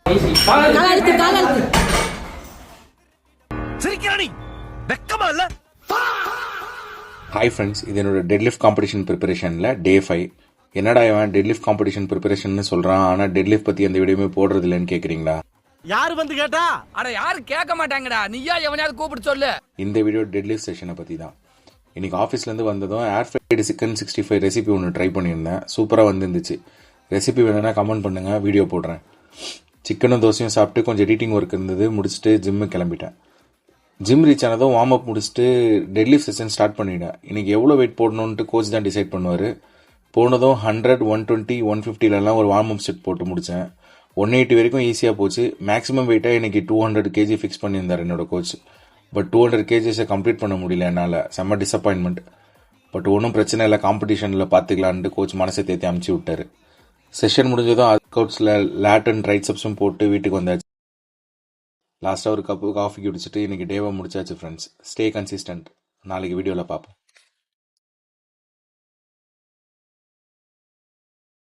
Hi friends, இது என்னோட deadlift competition ப்ரிப்பரேஷனில் டே 5. என்னடா இவன் டெட்லிஃப்ட் காம்படிஷன் ப்ரிப்பரேஷன் சொல்கிறான், ஆனால் டெட்லிஃப்ட் பற்றி எந்த வீடியோமே போடுறது இல்லைன்னு கேட்குறீங்களா? யாரு வந்து கேட்டா? அட யாரு கேட்க மாட்டாங்கடா, நீயா எவனையாவது கூப்பிட்டு சொல்லு. இந்த வீடியோ டெட்லிஃப்ட் செஷனை பற்றி தான். இன்றைக்கி ஆஃபீஸ்லேருந்து வந்ததும் ஏர் ஃப்ரைடு சிக்கன் 65 ரெசிபி ஒன்று ட்ரை பண்ணியிருந்தேன். சூப்பராக வந்துருந்துச்சு. ரெசிபி வேணும்னா கமெண்ட் பண்ணுங்கள், வீடியோ போடுறேன். சிக்கனும் தோசையும் சாப்பிட்டு கொஞ்சம் எடிட்டிங் ஒர்க் இருந்தது, முடிச்சுட்டு ஜிம்மு கிளம்பிட்டேன். ஜிம் ரீச் ஆனதும் வார்ம் அப் முடிச்சுட்டு டெட்லிஃப்ட் செஷன் ஸ்டார்ட் பண்ணிவிட்டேன். இன்றைக்கி எவ்வளோ வெயிட் போடணுன்ட்டு கோச் தான் டிசைட் பண்ணுவார். போனதும் 100, 120, 150லலாம் ஒரு வார்ம் அப் செட் போட்டு முடித்தேன். 180 வரைக்கும் ஈஸியாக போச்சு. மேக்ஸிமம் வெயிட்டாக இன்றைக்கி 200 kg ஃபிக்ஸ் பண்ணியிருந்தார் என்னோட கோச். பட் 200 kgs கம்ப்ளீட் பண்ண முடியல என்னால். செம்ம டிசப்பாயின்மெண்ட். பட் ஒன்றும் பிரச்சனை இல்லை, காம்படிஷனில் பார்த்துக்கலான்ட்டு கோச் மனசை தேத்தி அமுச்சு விட்டார். செஷன் முடிஞ்சதும் ஒர்க் அவுட்ஸில் லேட் அண்ட் ட்ரைசெப்ஸும் போட்டு வீட்டுக்கு வந்தாச்சு. லாஸ்ட்டாக ஒரு கப்பு காஃபி குடிச்சிட்டு இன்றைக்கி டேவை முடிச்சாச்சு ஃப்ரெண்ட்ஸ். Stay consistent. நாளைக்கு வீடியோவில் பார்ப்போம்.